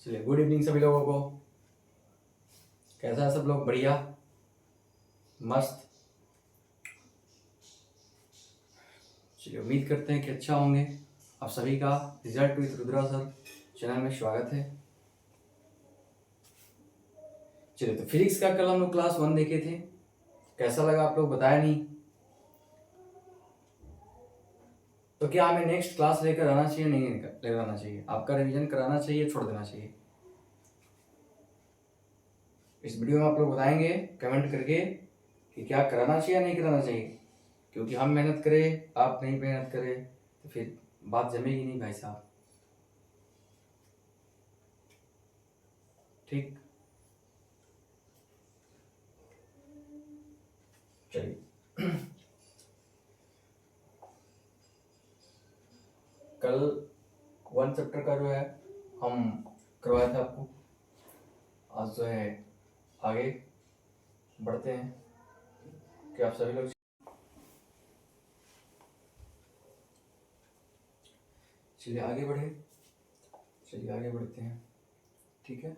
चलिए, good evening सभी लोगों को। कैसा है सब लोग? बढ़िया, मस्त। चलिए, उम्मीद करते हैं कि अच्छा होंगे। आप सभी का result with Rudra sir channel में स्वागत है। चलिए, तो फिजिक्स का कल हम लोग क्लास 1 देखे थे। कैसा लगा आप लोग बताया नहीं। तो क्या हमें नेक्स्ट क्लास लेकर आना चाहिए, नहीं लेकर आना चाहिए? आपका रिवीजन कराना चाहिए, छोड़ देना चाहिए? इस वीडियो में आप लोग बताएंगे कमेंट करके कि क्या कराना चाहिए या नहीं कराना चाहिए। क्योंकि हम मेहनत करें, आप नहीं मेहनत करें तो फिर बात जमेगी नहीं भाई साहब। ठीक, चलिए। कल 1 चैप्टर का जो है हम करवाया था आपको। आज जो है आगे बढ़ते हैं कि आप सभी लोग चलिए आगे बढ़े। चलिए आगे बढ़ते हैं, ठीक है।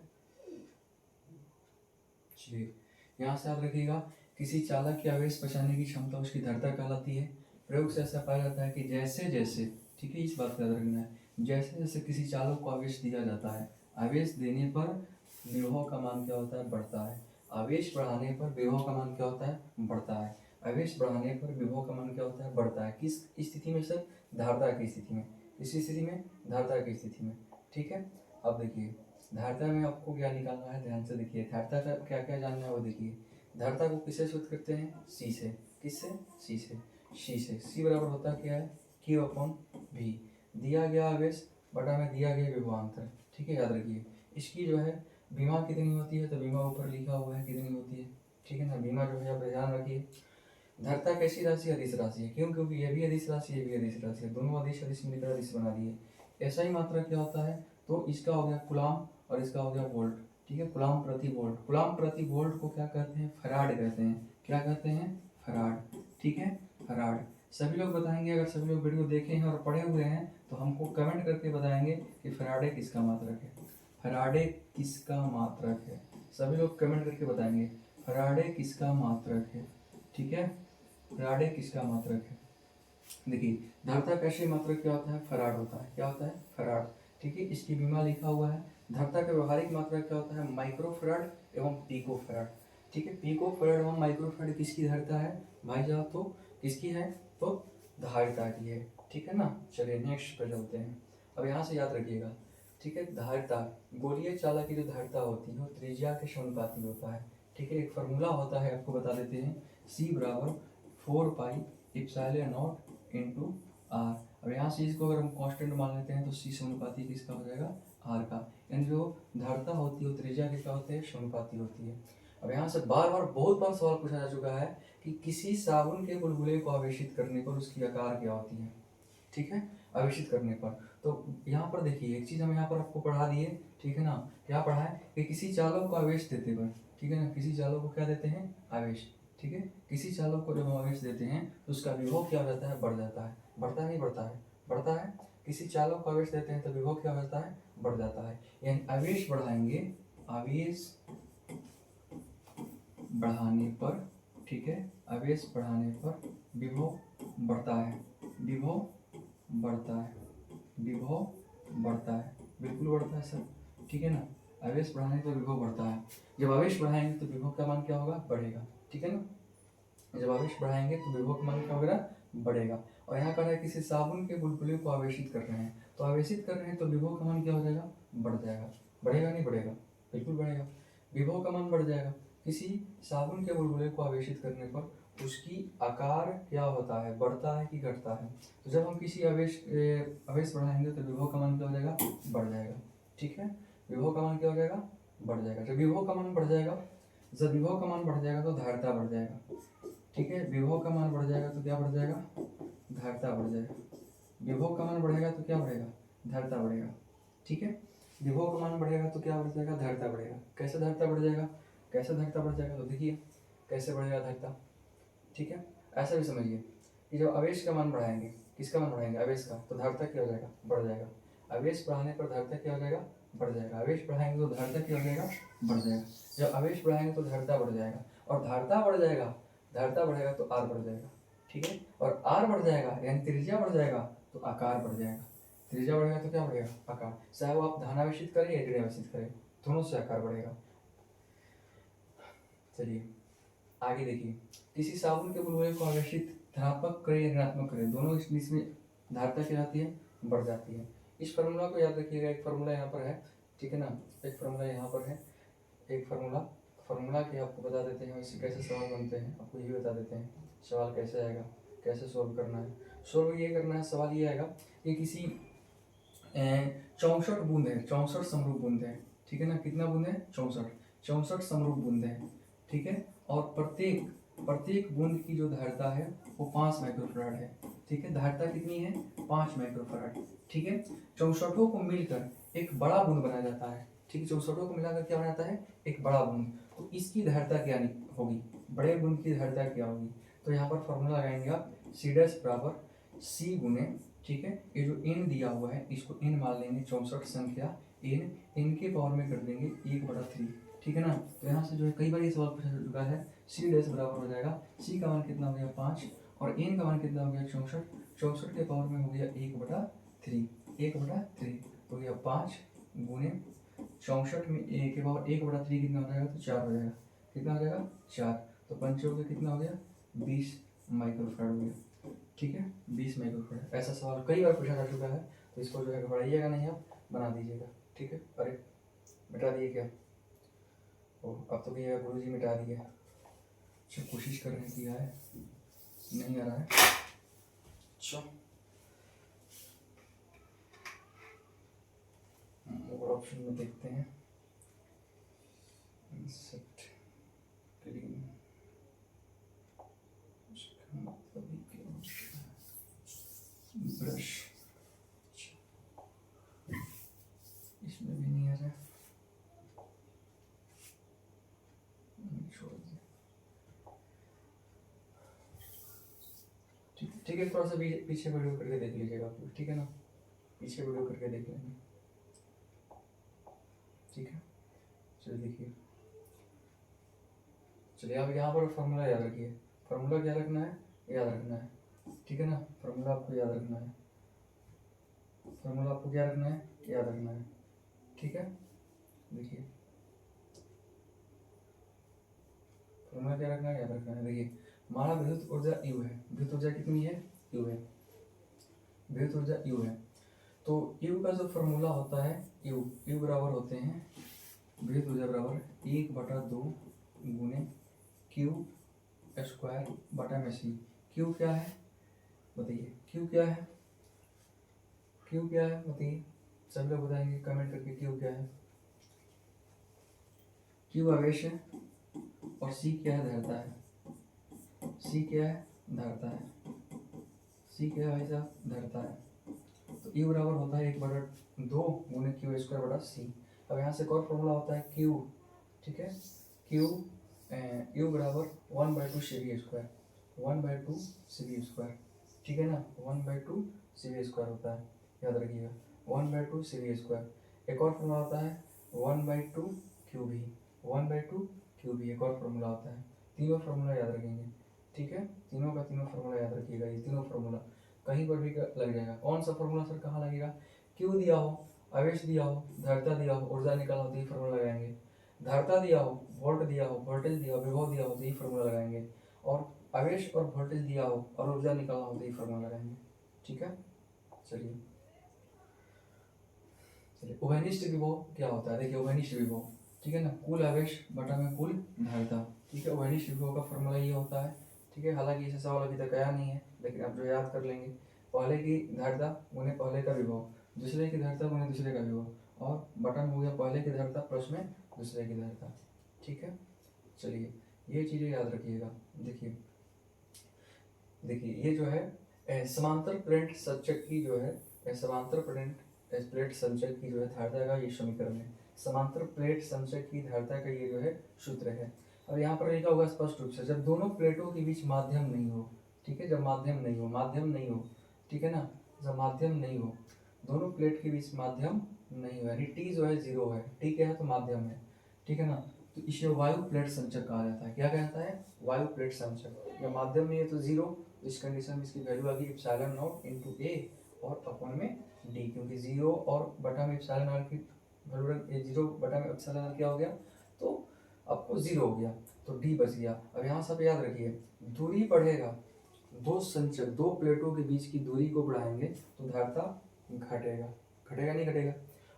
चलिए, यहाँ से याद रखिएगा, किसी चालक की आवेश पहचानने की क्षमता उसकी धरता कहलाती है। प्रयोग से ऐसा पाया जाता है कि जैसे जैसे, ठीक है, इस बात का याद रखना है, जैसे जैसे किसी चालक को आवेश दिया जाता है, आवेश देने पर विभव का मान क्या होता है? बढ़ता है। आवेश बढ़ाने पर विभव का मान क्या होता है? बढ़ता है। आवेश बढ़ाने पर विभव का मान क्या होता है? बढ़ता है। किस स्थिति में सर? धारता की स्थिति में। इस स्थिति में, धारता की स्थिति में, ठीक है। अब देखिए, धारता में आपको क्या निकालना है, ध्यान से देखिए। धारता का क्या क्या जानना है वो देखिए। धारता को किससे सूत्र करते हैं? सी से। किससे? सी से। सी से। सी बराबर होता क्या है? Q upon V। दिया गया आवेश बटा में दिया गया विभवांतर, ठीक है, याद रखिए। इसकी जो है बीमा कितनी होती है? तो बीमा ऊपर लिखा हुआ है कितनी होती है, ठीक है ना। बीमा जो है आप ध्यान रखिए। धारता कैसी राशि? अदिश राशि है। क्यों? क्योंकि ये भी अदिश राशि है, ये भी अदिश राशि है। दोनों अदिश अदिश मिलकर अदिश बना दिए। ऐसा ही मात्रा क्या होता है? तो इसका हो गया कूलाम और इसका हो गया वोल्ट, ठीक है। कूलाम प्रति वोल्ट। कूलाम प्रति वोल्ट को क्या कहते हैं? फराड कहते हैं। क्या कहते हैं? फराड, ठीक है, फराड। सभी लोग बताएंगे, अगर सभी लोग वीडियो देखे हैं और पढ़े हुए हैं तो हमको कमेंट करके बताएंगे कि फराडे किसका मात्रक है। फराडे किसका मात्रक है? सभी लोग कमेंट करके बताएंगे फराडे किसका मात्रक है, ठीक है। फराडे किसका मात्रक है? देखिए, धारता कैसे मात्रक क्या होता है? फराड होता है। क्या होता है? फराड, ठीक है। इसकी बीमा लिखा हुआ है। धारता का व्यवहारिक मात्रक क्या होता है? माइक्रो फराड एवं पीको फराड, ठीक है। पीको फराड एवं माइक्रो फराड किसकी धारता है भाई साहब? तो किसकी है? तो धारिता की है, ठीक है ना। चलिए नेक्स्ट पे चलते हैं। अब यहाँ से याद रखिएगा, ठीक है। धारिता, गोलीय चालक की जो धारिता होती है वो त्रिज्या के समानुपाती होता है, ठीक है। एक फार्मूला होता है, आपको बता देते हैं। C बराबर 4 पाई इप्सिलॉन नॉट इंटू आर। अब यहाँ से इसको अगर हम कांस्टेंट मान लेते हैं तो C समानुपाती किसका हो जाएगा? R का। यानी जो धारिता होती है वो त्रिज्या के क्या होते हैं? समानुपाती होती है। अब यहाँ से बार बार बहुत बार सवाल पूछा जा चुका है कि किसी साबुन के बुलबुले को आवेशित करने पर उसकी आकार क्या होती है, ठीक है, आवेशित करने पर। तो यहाँ पर देखिए, एक चीज हम यहाँ पर आपको पढ़ा दिए, ठीक है ना। क्या पढ़ा है कि किसी चालक को आवेश देते हुए, ठीक है ना, किसी चालक को क्या देते हैं? आवेश, ठीक है। किसी चालक को जब हम आवेश देते हैं तो उसका विभव क्या हो जाता है? बढ़ जाता है। बढ़ता नहीं बढ़ता है? बढ़ता है। किसी चालक को आवेश देते हैं तो विभव क्या हो जाता है? बढ़ जाता है। यानी आवेश बढ़ाएंगे, आवेश बढ़ाने पर, ठीक है, आवेश बढ़ाने पर विभव बढ़ता है। विभव बढ़ता है, विभव बढ़ता है, बिल्कुल बढ़ता है सर, ठीक है ना। आवेश बढ़ाने पर विभव बढ़ता है। जब आवेश बढ़ाएंगे तो विभव का मान क्या होगा? बढ़ेगा, ठीक है ना। जब आवेश बढ़ाएंगे तो विभव का मान क्या होगा? बढ़ेगा। और यहाँ पर है किसी साबुन के बुलबुले को आवेशित कर रहे हैं, तो आवेशित कर रहे हैं तो विभव का मान क्या हो जाएगा? बढ़ जाएगा। बढ़ेगा नहीं बढ़ेगा? बिल्कुल बढ़ेगा। विभव का मान बढ़ जाएगा। किसी साबुन के बुलबुले को आवेशित करने पर उसकी आकार क्या होता है? बढ़ता है कि घटता है? तो जब हम किसी आवेश बढ़ाएंगे तो विभव का मान क्या हो जाएगा? बढ़ जाएगा, ठीक है। विभव का मान क्या हो जाएगा? बढ़ जाएगा। जब विभव का मान बढ़ जाएगा, जब विभव का मान बढ़ जाएगा तो धारिता बढ़ जाएगा, ठीक है। विभव का मान बढ़ जाएगा तो क्या बढ़ जाएगा? धारिता बढ़ जाएगा। विभव का मान बढ़ेगा तो क्या बढ़ेगा? धारिता बढ़ेगा, ठीक है। विभव का मान बढ़ेगा तो क्या बढ़ जाएगा? धारिता बढ़ेगा। कैसे धारिता बढ़ जाएगा? कैसे धारिता बढ़ जाएगा? तो देखिए कैसे बढ़ेगा धारिता, ठीक है। ऐसा भी समझिए कि जब आवेश का मान बढ़ाएंगे, किसका मान बढ़ाएंगे? आवेश का, तो धारिता क्या हो जाएगा? बढ़ जाएगा। आवेश बढ़ाने पर धारिता क्या हो जाएगा? बढ़ जाएगा। आवेश बढ़ाएंगे तो धारिता क्या हो जाएगा, बढ़ जाएगा। जब आवेश बढ़ाएंगे तो धारिता बढ़ जाएगा, और धारिता बढ़ जाएगा, धारिता बढ़ेगा तो आर बढ़ जाएगा, ठीक है। और आर बढ़ जाएगा यानी त्रिज्या बढ़ जाएगा तो आकार बढ़ जाएगा। त्रिज्या बढ़ेगा तो क्या बढ़ेगा, आकार। चाहे वो आप धनावेशित करें या ऋणावेशित करें, दोनों से आकार बढ़ेगा। चलिए आगे देखिए, किसी साबुन के बुलबुले को आवेशित धनात्मक करें या ऋणात्मक करें, दोनों इसमें धारिता क्या आती है, बढ़ जाती है। इस फार्मूला को याद रखिएगा, एक फार्मूला यहाँ पर है, ठीक है ना, एक फार्मूला यहाँ पर है, एक फार्मूला के आपको बता देते हैं, इससे कैसे सवाल बनते हैं आपको ये बता देते हैं, सवाल कैसे आएगा, कैसे सोल्व करना है। सोल्व ये करना है, सवाल ये आएगा कि किसी 64 बूंद है, 64 समरूप बूंद है, ठीक है ना, कितना बूंद है, 64 समरूप बूंद है, ठीक है। और प्रत्येक बूंद की जो धारिता है वो 5 माइक्रोफैराड है, ठीक है। धारिता कितनी है, 5 माइक्रोफैराड, ठीक है। 64 को मिलकर एक बड़ा बूंद बनाया जाता है, ठीक है। 64 को मिलाकर क्या बनाता है, एक बड़ा बूंद। तो इसकी धारिता क्या होगी, बड़े बूंद की धारिता क्या होगी। तो यहाँ पर फॉर्मूला लगाएंगे आप, सी डैश बराबर सी गुने, ठीक है, ये जो n दिया हुआ है इसको n मान लेंगे, 64 संख्या n के पावर में कर देंगे 1/3, ठीक है ना। तो यहाँ से जो है कई बार ये सवाल पूछा जा चुका है, सी डैश बराबर हो जाएगा, सी का मान कितना हो गया 5 और n का मान कितना हो गया 64 के पावर में हो गया 1/3 हो गया 5 गुने 64 में a के पावर 1/3 कितना हो जाएगा, तो 4 हो जाएगा, कितना हो जाएगा 4, तो पंचों का कितना हो गया 20 माइक्रोफैराड हो गया, ठीक है, 20 माइक्रोफैराड। ऐसा सवाल कई बार पूछा जा चुका है, तो इसको जो है घबराइएगा नहीं, आप बना दीजिएगा, ठीक है। अरे मिटा दिए क्या, ओ अब तो भैया गुरु जी मिटा दिए, अच्छा कोशिश कर रहे किया है, नहीं आ रहा है, अच्छा और ऑप्शन में देखते हैं, इंसेक्ट क्लीन, ब्रश, इसमें भी नहीं आ रहा, छोड़ दिया, ठीक है। थोड़ा सा पीछे वीडियो करके देख लीजिएगा आप लोग, ठीक है ना, पीछे वीडियो करके देख लेंगे, ठीक है। चलिए देखिए, चलिए आप यहाँ पर फॉर्मूला याद रखिए, फॉर्मूला क्या रखना है, याद रखना है, ठीक है ना। फॉर्मूला आपको याद रखना है, फॉर्मूला आपको क्या रखना है, याद रखना है, ठीक है। देखिए फॉर्मूला क्या रखना है, याद रखना है। देखिए हमारा विद्युत ऊर्जा U है, विद्युत ऊर्जा कितनी है, U है, विद्युत ऊर्जा U है। तो U का जो फॉर्मूला होता है, U बराबर होते हैं, विद्युत ऊर्जा बराबर 1/2 गुने Q स्क्वायर बटा में C। Q क्या है बताइए, Q क्या है, Q क्या है बताइए, सब लोग बताएंगे कमेंट करके, Q क्या है। Q आवेश है और C क्या है, धारिता है, C क्या है, धारिता है, C क्या है भाई साहब, धारिता है। तो U बराबर होता है 1/2 गुने Q स्क्वायर बटा C। अब यहाँ से एक और फॉर्मूला होता है Q, ठीक है, U बराबर 1/2 CV स्क्वायर, 1/2 CV स्क्वायर, ठीक है ना, 1/2 CV स्क्वायर होता है, याद रखिएगा 1/2 CV स्क्वायर। एक और फॉर्मूला होता है 1/2 QV, 1/2 QV एक और फॉर्मूला होता है। तीनों फार्मूला याद रखेंगे, ठीक है, तीनों का तीनों फार्मूला याद रखिएगा, ये तीनों फार्मूला कहीं पर भी लग जाएगा। कौन सा फार्मूला सर कहाँ लगेगा, क्यू दिया हो, आवेश दिया हो, धारिता दिया हो, ऊर्जा निकालना हो तो ये फार्मूला लगाएंगे, धारिता दिया हो, वोल्ट दिया हो, वोल्टेज दिया हो, विभव दिया हो तो ये फार्मूला लगाएंगे, और आवेश और वोल्टेज दिया हो और ऊर्जा निकालना हो तो ये फार्मूला लगाएंगे, ठीक है। चलिए उभयनिष्ठ विभव क्या होता है, देखिए उभयनिष्ठ विभव, ठीक है ना, कुल आवेश बटा में कुल धारिता, ठीक है। उभयनिष्ठ विभव का फॉर्मूला ये होता है, ठीक है। हालांकि इसे सवाल अभी तक आया नहीं है, लेकिन आप जो याद कर लेंगे, पहले की धारिता गुने पहले का विभव, दूसरे की धारिता गुने दूसरे का विभव, और बटा में हो गया पहले की धारिता प्लस में दूसरे की धारिता, ठीक है। चलिए ये चीज़ें याद रखिएगा। देखिए ये जो है समांतर प्लेट संचयक की जो है समांतर प्लेट संचयक की जो है धारिता का ये समीकरण है, समांतर प्लेट संचयक की धारिता का ये जो है सूत्र है। अब यहाँ पर लिखा होगा स्पष्ट रूप से, जब दोनों प्लेटों के बीच माध्यम नहीं हो, ठीक है, जब माध्यम नहीं हो, ठीक है ना, जब माध्यम नहीं हो, दोनों प्लेट के बीच माध्यम नहीं हो, यानी टी जो है जीरो है, टी क्या है तो माध्यम है, ठीक है ना। तो इसे वायु प्लेट संचक कहा जाता है। क्या कहता है? वायु प्लेट संचक। या माध्यम नहीं है तो जीरो, इस कंडीशन में इसकी वैल्यू आ गई एप्सिलॉन नॉट इनटू ए और अपॉन में डी, क्योंकि जीरो और बटा में एप्सिलॉन आर की वैल्यू, जीरो बटा में एप्सिलॉन आर क्या हो गया तो आपको जीरो हो गया, तो डी बच गया। अब यहाँ सब याद रखिए, दूरी बढ़ेगा, दो संचक, दो प्लेटों के बीच की दूरी को बढ़ाएंगे तो धारिता घटेगा, घटेगा नहीं घटेगा,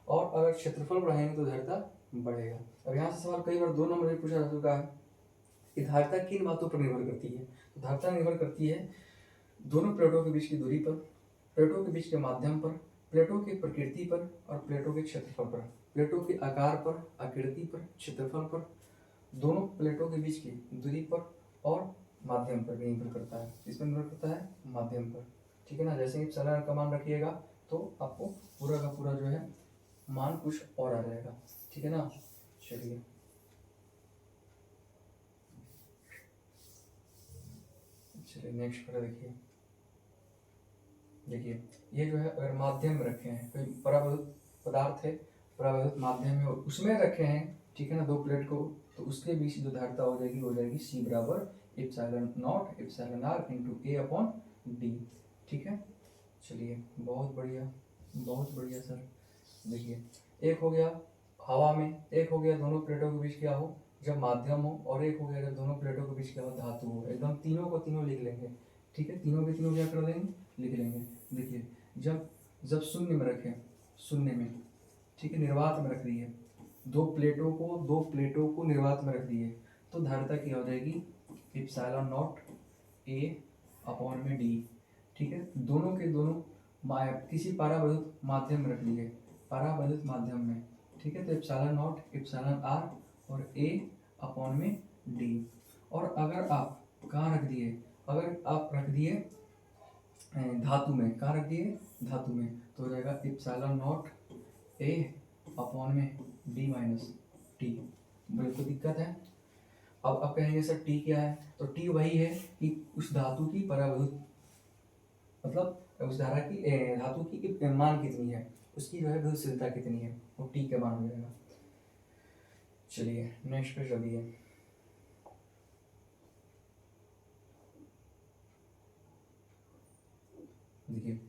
और अगर क्षेत्रफल बढ़ाएंगे तो धारिता बढ़ेगा। अब यहाँ से सवाल कई बार 2 नंबर में पूछा जा चुका है कि धारिता किन बातों पर निर्भर करती है। तो धारिता निर्भर करती है दोनों प्लेटों के बीच की दूरी पर, प्लेटों के बीच के माध्यम पर, प्लेटों की प्रकृति पर और प्लेटों के क्षेत्रफल पर। प्लेटों के आकार पर, आकृति पर, क्षेत्रफल पर, दोनों प्लेटों के बीच की दूरी पर और माध्यम पर भी निर्भर करता है। इसमें निर्भर करता है माध्यम पर, ठीक है ना। जैसे ही एप्सिलॉन का मान रखिएगा तो आपको पूरा का पूरा जो है मान कुछ और आ जाएगा, ठीक है ना। चलिए नेक्स्ट पर देखिए, देखिए ये जो है अगर माध्यम में रखे हैं, कोई परावैद्युत पदार्थ है, परावैद्युत माध्यम में और उसमें रखे हैं, ठीक है ना, दो प्लेट को, तो उसके बीच जो धारिता हो जाएगी सी बराबर epsilon nought epsilon R into A upon D, ठीक है। चलिए बहुत बढ़िया सर। देखिए एक हो गया हवा में, एक हो गया दोनों प्लेटों के बीच क्या हो जब माध्यम हो, और एक हो गया जब दोनों प्लेटों के बीच क्या हो धातु हो। एकदम तीनों को तीनों लिख लेंगे, ठीक है, तीनों के तीनों क्या कर देंगे लिख लेंगे। देखिए जब शून्य में रखें, शून्य में, ठीक है, निर्वात में रख दिए, दो प्लेटों को निर्वात में रख दिए, तो धारिता क्या हो जाएगी एप्सिलॉन नॉट ए अपॉन में डी, ठीक है। दोनों के दोनों किसी परावैद्युत माध्यम में रख दिए, परावैद्युत माध्यम में, ठीक है, तो एप्सिलॉन नॉट एप्सिलॉन आर और ए अपॉन में डी। और अगर आप कहाँ रख दिए, अगर आप रख दिए धातु में, कहाँ रख दिए धातु में, तो हो जाएगा एप्सिलॉन नॉट ए अपॉन में डी माइनस टी। बिल्कुल दिक्कत है। अब आप कहेंगे सर टी क्या है, तो टी वही है कि उस धातु की परावैद्युत, मतलब उस धारा की धातु की मान कितनी है, उसकी जो है विद्युतशीलता कितनी है, वो टी का मान हो जाएगा। चलिए नेक्स्ट पे चलिए। देखिए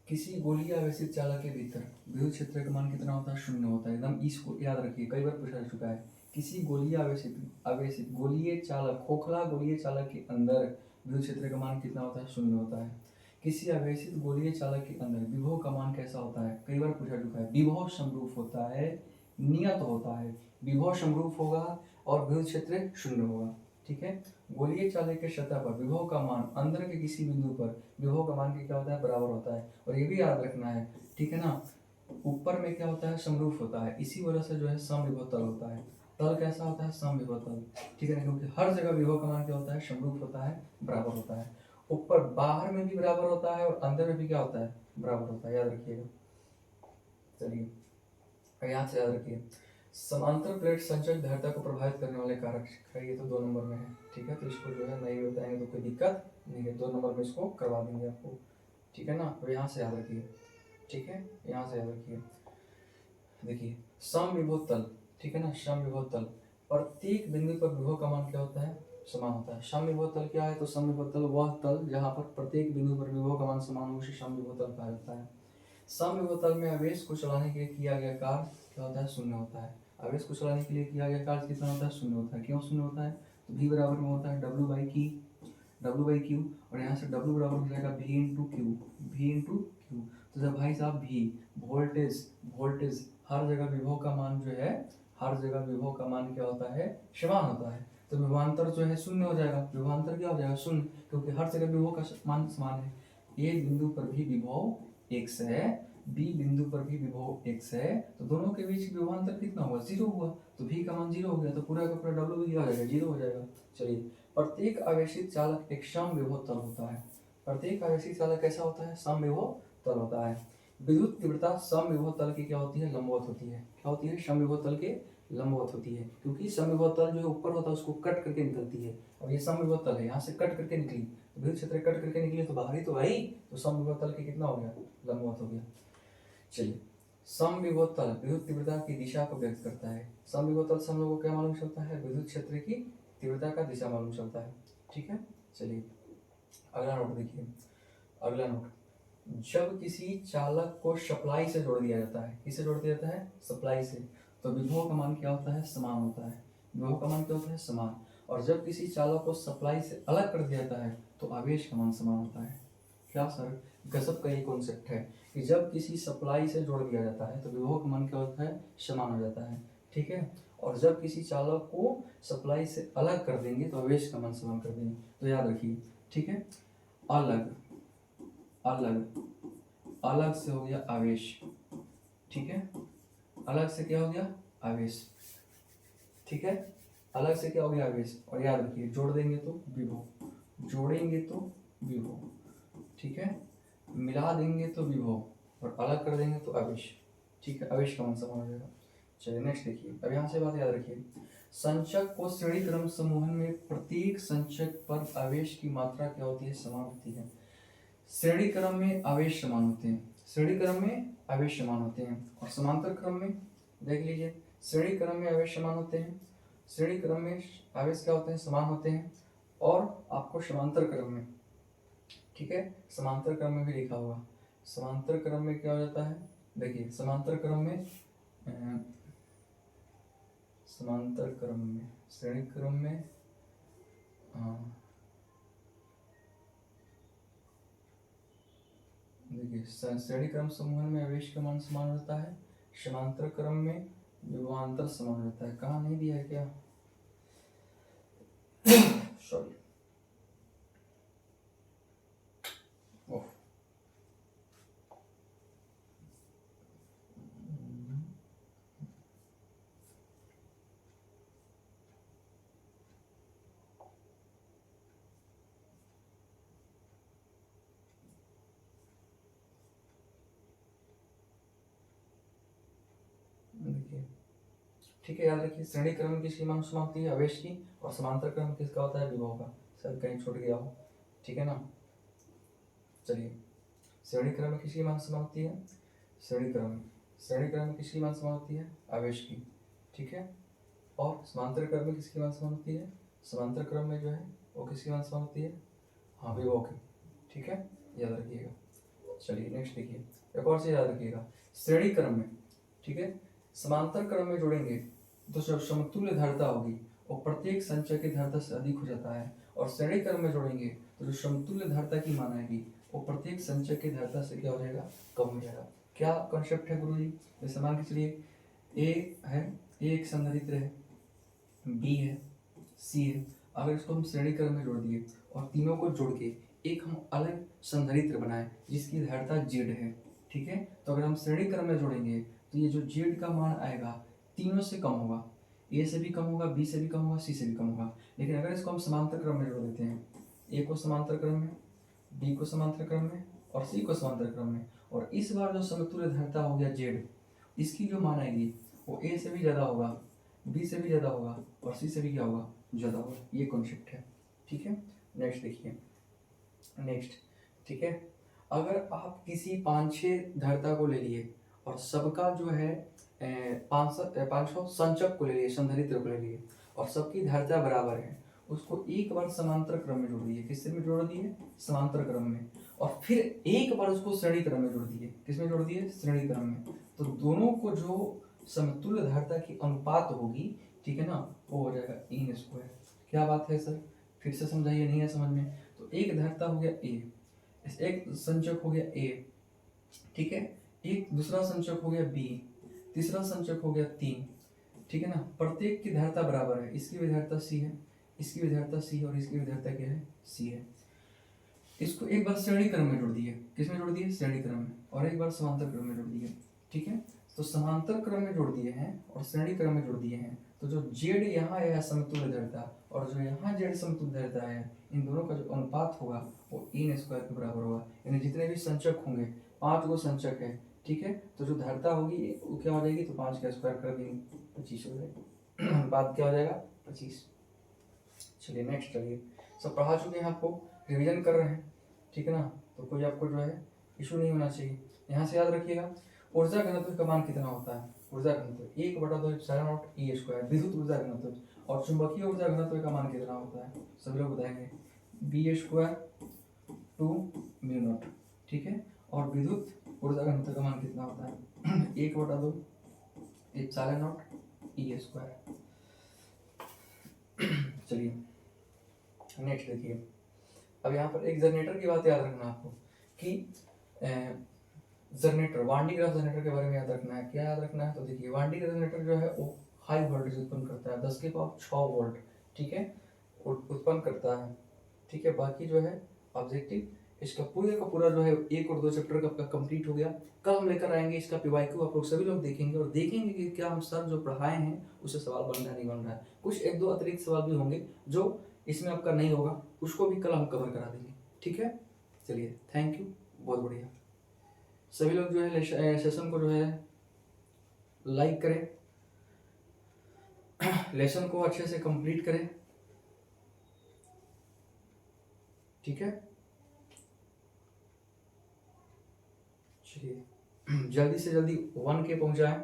किसी गोलीय आवेशित चालक के भीतर विद्युत क्षेत्र का मान कितना होता है, शून्य होता है। एकदम इसको याद रखिए, कई बार पूछा जा चुका है। किसी गोलीय आवेशित गोलीय चालक, खोखला गोलीय चालक के अंदर विद्युत क्षेत्र का मान कितना होता है, शून्य होता है। किसी आवेशित गोलीय चालक के अंदर विभव का मान कैसा होता है, कई बार पूछा चुका है। विभव समरूप होता है, नियत होता है, विभव समरूप होगा और विद्युत क्षेत्र शून्य होगा, ठीक है। गोलीय चालक के सतह पर विभव का मान अंदर के किसी बिंदु पर विभव का मान क्या होता है, बराबर होता है। और ये भी याद रखना है, ठीक है ना, ऊपर में क्या होता है, समरूप होता है, इसी वजह से जो है समविभव तल होता है। तल कैसा होता है, समविभव तल, ठीक है ना, क्योंकि हर जगह विभव का मान क्या होता है, समरूप होता है, बराबर होता है। ऊपर बाहर में भी बराबर होता है और अंदर में भी क्या होता है, बराबर होता है, याद रखिएगा। चलिए यहाँ से याद रखिए, समांतर प्लेट संचय धारिता को प्रभावित करने वाले कारक है, ये तो 2 नंबर में है, ठीक है, तो इसको जो है नहीं बताएंगे तो कोई दिक्कत नहीं है, 2 नंबर में इसको करवा देंगे आपको, ठीक है ना। तो यहाँ से याद रखिए, ठीक है, यहाँ से याद रखिए। देखिए समविभव तल, ठीक है ना, समविभव तल, प्रत्येक बिंदु पर विभव का मान क्या होता है, समान होता है। समविभव तल क्या है, तो समविभव तल वह तल जहाँ पर प्रत्येक बिंदु पर विभव का मान समान हो, उसे समविभव तल कहा जाता है। समविभव तल में आवेश को चलाने के लिए किया गया कार्य क्या होता है, शून्य होता है। आवेश को चलाने के लिए किया गया कार्य कितना होता है, शून्य होता है। क्यों शून्य होता है, तो v बराबर में होता है W/Q, और यहाँ से W बराबर हो जाएगा V इंटू क्यू। तो जब भाई साहब V वोल्टेज हर जगह विभव का मान जो है, हर जगह विभव का मान क्या होता है, समान होता है, तो विभवांतर जो है शून्य हो जाएगा। विभवांतर क्या हो जाएगा, शून्य, क्योंकि हर जगह विभव का मान समान है। ए बिंदु पर भी विभव x है, बी बिंदु पर भी विभव x है, तो दोनों के बीच विभवांतर कितना हुआ, 0 हुआ, तो v का मान 0 हो गया, तो पूरा का पूरा W भी क्या हो जाएगा, 0 हो जाएगा। चलिए प्रत्येक आवेशित चालक एक समविभव तल होता है। प्रत्येक आवेशित चालक कैसा होता है, समविभव तल होता है। विद्युत तीव्रता समविभव तल की क्या होती है, लंबवत होती है। क्या होती है, समविभव तल के लंबवत होती है, क्योंकि समविभव तल जो है ऊपर होता है उसको कट करके निकलती है। अब ये समविभव तल है, यहाँ से कट करके निकली, विद्युत क्षेत्र कट करके निकली तो बाहरी तो आई, तो समविभव तल के कितना हो गया, लंबवत हो गया। चलिए, समविभव तल विद्युत तीव्रता की दिशा को व्यक्त करता है। समविभव तल से हम लोग को क्या मालूम चलता है? विद्युत क्षेत्र की तीव्रता का दिशा मालूम चलता है। ठीक है, चलिए अगला नोट देखिए। अगला नोट, जब किसी चालक को सप्लाई से जोड़ दिया जाता है, किससे जोड़ दिया जाता है? सप्लाई से, तो विभव का मान क्या होता है? समान होता है। विभव का मान क्या होता है? समान। और जब किसी चालक को सप्लाई से अलग कर दिया जाता है तो आवेश का मान समान होता है। क्या सर, गजब का ये कॉन्सेप्ट है कि जब किसी सप्लाई से जोड़ दिया जाता है तो विभव का मान क्या होता है? समान हो जाता है। ठीक है, और जब किसी चालक को सप्लाई से अलग कर देंगे तो आवेश का मान समान कर देंगे। तो याद रखिए, ठीक है, अलग अलग अलग से हो गया आवेश। ठीक है, अलग से क्या हो गया? आवेश। ठीक है, अलग से क्या हो गया? आवेश। और याद रखिए, जोड़ देंगे तो विभव, जोड़ेंगे तो विभव। ठीक है, मिला देंगे तो विभव और अलग कर देंगे तो आवेश। ठीक है, आवेश का मान समान हो जाएगा। चलिए नेक्स्ट देखिए, अब यहाँ से बात याद रखिए, संचक को श्रेणी क्रम समूहन में प्रत्येक संचक पर आवेश की मात्रा क्या होती है? समान होती है। श्रेणी क्रम में आवेश समान होते हैं, श्रेणी क्रम में आवेश समान होते हैं। और समांतर क्रम में देख लीजिए, श्रेणी क्रम में आवेश समान होते हैं, श्रेणी क्रम में आवेश क्या होते हैं? समान होते हैं। और आपको समांतर क्रम में, ठीक है, समांतर क्रम में भी लिखा होगा, समांतर क्रम में क्या हो जाता है? देखिए समांतर क्रम में समांतर क्रम में, श्रेणी क्रम में देखिए श्रेणी क्रम समूह में आवेश का मान समान होता है, समांतर क्रम में विभवांतर समान होता है। कहाँ नहीं दिया है क्या? सॉरी, देखिए, ठीक है, याद रखिए, श्रेणी क्रम में किसकी मान समान होती है? आवेश की। और समांतर क्रम में किसका होता है? विभव का। सर कहीं छूट गया हो, ठीक है ना? चलिए, श्रेणी क्रम में किसकी मान समान होती है? श्रेणी क्रम में, श्रेणी क्रम में किसकी मान समान होती है? आवेश की। ठीक है, और समांतर क्रम में किसकी मान समान होती है? समांतर क्रम में जो है वो किसकी मान समान होती है? हाँ, विभव की। ठीक है, याद रखिएगा। चलिए नेक्स्ट देखिए, एक और चीज याद रखिएगा, श्रेणी क्रम में, ठीक है, समांतर क्रम में जोड़ेंगे तो जब समतुल्य धारिता होगी वो प्रत्येक संचय की धारिता से अधिक हो जाता है। और श्रेणी क्रम में जोड़ेंगे तो जो समतुल्य धारिता की मान आएगी वो प्रत्येक संचय की धारिता से क्या हो जाएगा? कम हो जाएगा। क्या कॉन्सेप्ट है गुरु जी? जैसे मान के चलिए, ए है, ए एक संधारित्र है, बी है, सी है। अगर इसको हम श्रेणी क्रम में जोड़ दिए और तीनों को जोड़ के एक हम अलग संधारित्र बनाए जिसकी धारिता जेड है, ठीक है, तो अगर हम श्रेणी क्रम में जोड़ेंगे तो ये जो जेड का मान आएगा तीनों से कम होगा, ए से भी कम होगा, बी से भी कम होगा, सी से भी कम होगा। लेकिन अगर इसको हम समांतर क्रम में जोड़ देते हैं, ए को समांतर क्रम में, बी को समांतर क्रम में और सी को समांतर क्रम में, और इस बार जो समतुल्य धारिता हो गया जेड, इसकी जो मान आएगी वो ए से भी ज़्यादा होगा, बी से भी ज़्यादा होगा और सी से भी क्या होगा? ज़्यादा होगा। ये कॉन्सेप्ट है। ठीक है, नेक्स्ट देखिए, नेक्स्ट, ठीक है, अगर आप किसी 5-6 धारिता को ले लिए और सबका जो है 500 संचक को ले लिए, संधारित्र को ले लिए और सबकी धारिता बराबर है, उसको एक बार समांतर क्रम में जोड़ दिए। किस में जोड़ दिए? समांतर क्रम में। और फिर एक बार उसको श्रेणी क्रम में जोड़ दिए। किसमें जोड़ दिए? श्रेणी क्रम में। तो दोनों को जो समतुल्य धारिता की अनुपात होगी, ठीक है ना, वो हो जाएगा इन स्क्वायर। क्या बात है सर, फिर से समझाइए, नहीं है समझ में? तो एक धारिता हो गया ए, एक संचक हो गया ए, ठीक है, एक दूसरा संचक हो गया बी, तीसरा संचक हो गया 3, ठीक है ना, प्रत्येक की धारिता बराबर है, इसकी भी धारिता सी है, इसकी भी धारिता सी है और इसकी भी धारिता क्या है? सी है। इसको एक बार श्रेणी क्रम में जोड़ दिए। किस में जोड़ दिए? श्रेणी क्रम में। और एक बार समांतर क्रम में जोड़ दिए। ठीक है, तो समांतर क्रम में जोड़ दिए हैं और श्रेणी क्रम में जोड़ दिए हैं, तो जो जेड यहाँ आया समतुल्य धारिता और जो यहाँ जेड समतुल्य धारिता है, इन दोनों का जो अनुपात होगा वो इन स्क्वायर के बराबर होगा। यानी जितने भी संचक होंगे, 5 गो संचक है, ठीक है, तो जो धारिता होगी वो क्या हो जाएगी? तो 5 का स्क्वायर कर देंगे, 25 हो जाएगी। अनुपात क्या हो जाएगा? 25। चलिए नेक्स्ट, चलिए सब पढ़ा चुके हैं, आपको रिवीजन कर रहे हैं, ठीक है ना, तो कोई आपको जो है इशू नहीं होना चाहिए। यहाँ से याद रखिएगा, ऊर्जा घनत्व का मान कितना होता है? ऊर्जा घनत्व 1/2 विद्युत ऊर्जा घनत्व। और चुंबकीय ऊर्जा घनत्व का मान कितना होता है? सभी लोग बताएंगे B² 2 μ0, ठीक है। और विद्युत ऊर्जा घनत्व का मान कितना होता है? 1/2 ε0 E²। चलिए नेक्स्ट देखिए। अब यहाँ पर एक जनरेटर की बात याद रखना आपको कि जनरेटर, वांडी ग्राफ जनरेटर के बारे में याद रखना है। क्या याद रखना है? तो देखिए वांडी ग्राफ जनरेटर जो है वो हाई वोल्टेज उत्पन्न करता है, 10⁶ वोल्ट, ठीक है, उत्पन्न करता है, ठीक है। बाकी जो है ऑब्जेक्टिव इसका पूरे का पूरा जो है 1 और 2 चैप्टर का कंप्लीट हो गया। कल हम लेकर आएंगे इसका PYQ, आप लोग सभी लोग देखेंगे और देखेंगे कि क्या हम सर जो पढ़ाए हैं उससे सवाल बन रहा है नहीं बन रहा है। कुछ 1-2 अतिरिक्त सवाल भी होंगे जो इसमें आपका नहीं होगा, उसको भी कल हम कवर करा देंगे, ठीक है। चलिए थैंक यू, बहुत बढ़िया। सभी लोग जो है सेशन को जो है लाइक करें, लेसन को अच्छे से कंप्लीट करें, ठीक है। चलिए जल्दी से जल्दी 1K पहुंचाएं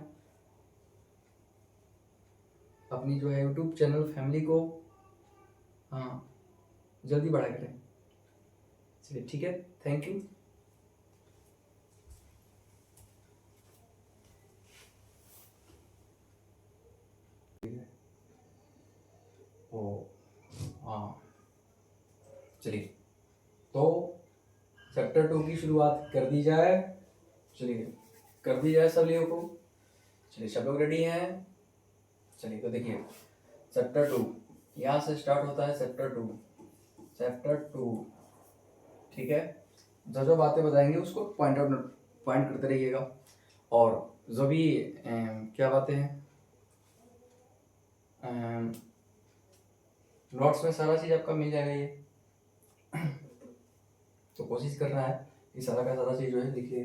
अपनी जो है यूट्यूब चैनल फैमिली को, हाँ जल्दी बढ़ा करें। चलिए ठीक है, थैंक यू। ओ हाँ चलिए, तो चैप्टर 2 की शुरुआत कर दी जाए। चलिए कर दी जाए सब लोगों को। चलिए सब लोग रेडी हैं? चलिए तो देखिए चैप्टर 2 यहाँ से स्टार्ट होता है। चैप्टर 2, ठीक है। जो जो बातें बताएंगे उसको पॉइंट करते रहिएगा। और जो भी क्या बातें हैं नोट्स में सारा चीज़ आपका मिल जाएगा ये। तो कोशिश करना है कि सारा का सारा चीज़ जो है लिखिए,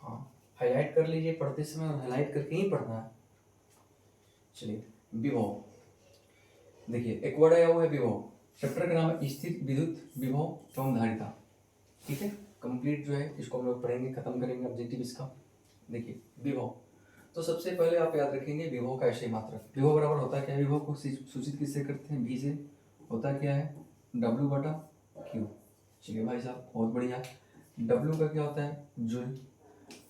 हाँ हाईलाइट कर लीजिए पढ़ते समय, और हाईलाइट करके ही पढ़ना है। चलिए विभव, देखिए एक वर्ड आया हुआ है विभव। चैप्टर का नाम है स्थित विद्युत विभव एवं धारिता, ठीक है। कंप्लीट जो है इसको हम लोग पढ़ेंगे, खत्म करेंगे ऑब्जेक्टिव इसका। देखिए विभव, तो सबसे पहले आप याद रखेंगे विभव का आशय मात्रक। विभव बराबर होता है क्या? विभव को सूचित किससे करते हैं? V से। होता क्या है? W/Q। चलिए भाई साहब बहुत बढ़िया। W का क्या होता है? जूल,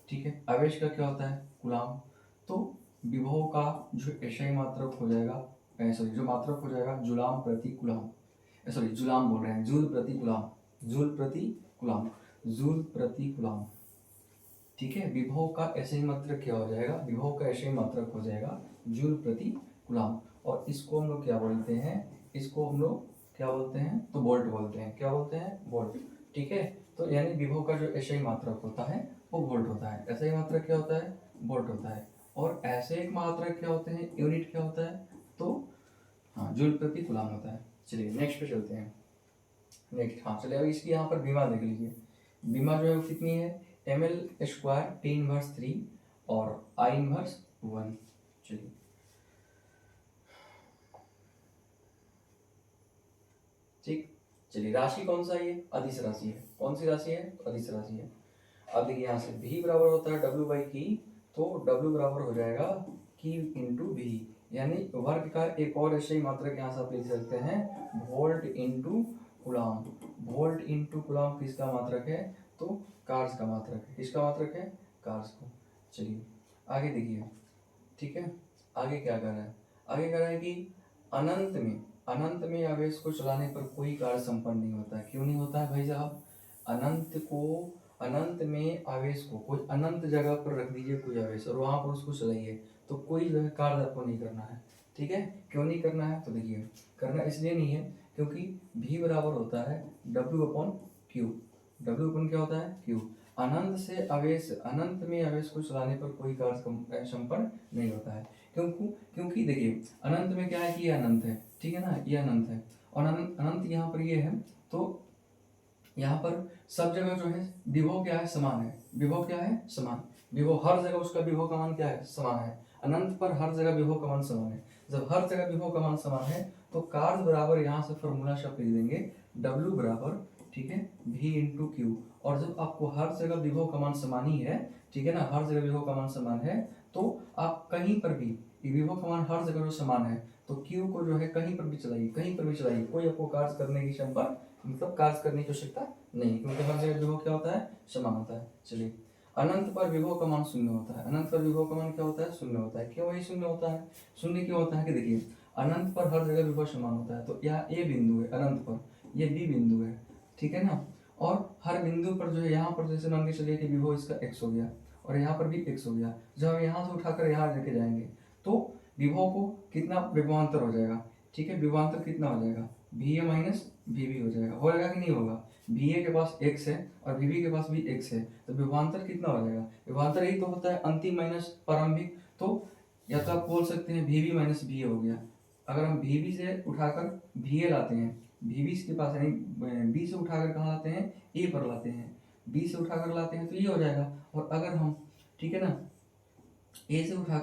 ठीक है। आवेश का क्या होता है? कूलाम। तो विभव का जो एसआई मात्रक हो जाएगा, सॉरी जो मात्रक हो जाएगा जुलाम प्रति कूलाम, सॉरी जुलाम बोल रहे हैं, जूल प्रति कूलाम, जूल प्रति कूलाम, जूल प्रति कूलाम, ठीक है। विभव का एसआई मात्रक क्या हो जाएगा? विभव का एसआई मात्रक हो जाएगा जूल प्रति कूलाम। और इसको हम लोग क्या बोलते हैं? इसको हम लोग क्या बोलते हैं? तो वोल्ट बोलते हैं। क्या बोलते हैं? वोल्ट, ठीक है। तो यानी विभव का जो एसआई मात्रक होता है वो वोल्ट होता है। एसआई मात्रक क्या होता है? वोल्ट होता है। और ऐसे मात्रक क्या होते हैं? यूनिट क्या होता है? तो हाँ जूल प्रति कूलाम होता है। चलिए नेक्स्ट पे चलते हैं। नेक्स्ट हाँ चलिए, अब इसकी यहाँ पर बीमा देख लीजिए। बीमा जो है वो कितनी है? ml² T−3 और I−1। चलिए ठीक। चलिए राशि कौन सा है? ये अदिश राशि है। कौन सी राशि है? अदिश राशि है। अब देखिए यहाँ से V बराबर होता है W/K, तो W बराबर हो जाएगा Q × V, यानी वर्ग का एक और ऐसे मात्रक यहाँ से आप लिख सकते हैं volt into coulomb. Volt into coulomb किसका मात्रक है? तो कार्स का मात्रक है। किसका मात्रक है? कार्स को। चलिए आगे देखिए, ठीक है। आगे क्या कर रहा है? आगे कर रहा है कि अनंत में आवेश को चलाने पर कोई कार्य संपन्न नहीं होता है। क्यों नहीं होता है भाई साहब? अनंत में आवेश को कोई अनंत जगह पर रख दीजिए कोई आवेश, और वहां पर उसको चलाइए, तो कोई जो है कार्य आपको नहीं करना है, ठीक है। क्यों नहीं करना है? तो देखिए करना इसलिए नहीं है क्योंकि V बराबर होता है W/Q। W क्या होता है? Q। अनंत में आवेश को चलाने पर कोई कार्य संपन्न नहीं होता है। क्योंकि देखिए अनंत में क्या है कि ये अनंत है, ठीक है ना, ये अनंत है। और अनंत यहाँ पर ये है, तो यहाँ पर सब जगह जो है विभव क्या है? समान है। विभव क्या है? समान। विभव हर जगह उसका विभव का मान क्या है? समान है। अनंत पर हर जगह विभव का मान समान है। जब हर जगह विभव का मान समान है तो कार्य बराबर यहाँ से फॉर्मूला शब्द लिख देंगे W बराबर, ठीक है, V × Q। और जब आपको हर जगह विभव का मान समान ही है, ठीक है ना, हर जगह विभव का मान समान है, तो आप कहीं पर भी विभव का मान हर जगह जो समान है तो Q को जो है कहीं पर भी चलाइए, कहीं पर भी चलाइए, कोई आपको कार्य करने की क्षमता मतलब कार्य करने की आवश्यकता नहीं, क्योंकि हर जगह विभव क्या होता है, समान होता है। चलिए, अनंत पर विभव का मान शून्य होता है। अनंत पर विभव का मान क्या होता है, शून्य होता है। क्यों वही शून्य होता है, शून्य क्यों होता है कि देखिए अनंत पर हर जगह विभव समान होता है, तो यहाँ ए बिंदु है अनंत पर, ये बी बिंदु है, ठीक है ना, और हर बिंदु पर जो है यहाँ पर जैसे मान के चलिए कि विभव इसका x हो गया और यहाँ पर भी x हो गया, जब हम यहाँ से उठाकर यहाँ लेके जाएंगे तो विभव को कितना विभवांतर हो जाएगा, ठीक है, विभवांतर कितना हो जाएगा, VA माइनस VB हो जाएगा, होगा कि नहीं होगा, VA के पास x है और VB के पास भी x है, तो विभवांतर कितना हो जाएगा, विभवांतर यही तो होता है अंतिम माइनस प्रारंभिक, तो या तो आप बोल सकते हैं VB माइनस VA हो गया। अगर हम VB से उठाकर VA लाते हैं, VB के पास यानी B से उठाकर कहाँ लाते हैं, A पर लाते हैं, B से उठाकर लाते हैं तो ये हो जाएगा, और अगर हम, ठीक है ना, ए से उठा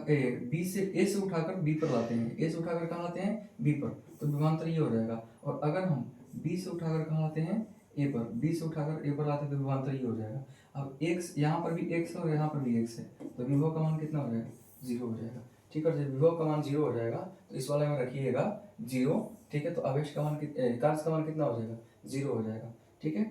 बी से ए से उठाकर बी पर लाते हैं, ए से उठाकर कहाँ लाते हैं, बी पर, तो विभवांतर ये हो जाएगा, और अगर हम बी से उठाकर कहाँ लाते हैं, ए पर, बी से उठाकर ए पर लाते हैं तो विभवांतर ये हो जाएगा। अब एक्स यहाँ पर भी एक्स है और यहाँ पर भी एक्स है, तो विभव का मान कितना हो जाएगा, 0 हो जाएगा, ठीक है। जब विभव का मान 0 हो जाएगा तो इस वाले में रखिएगा 0, ठीक है, तो आवेश का मान कार्य का मान कितना हो जाएगा, 0 हो जाएगा, ठीक है।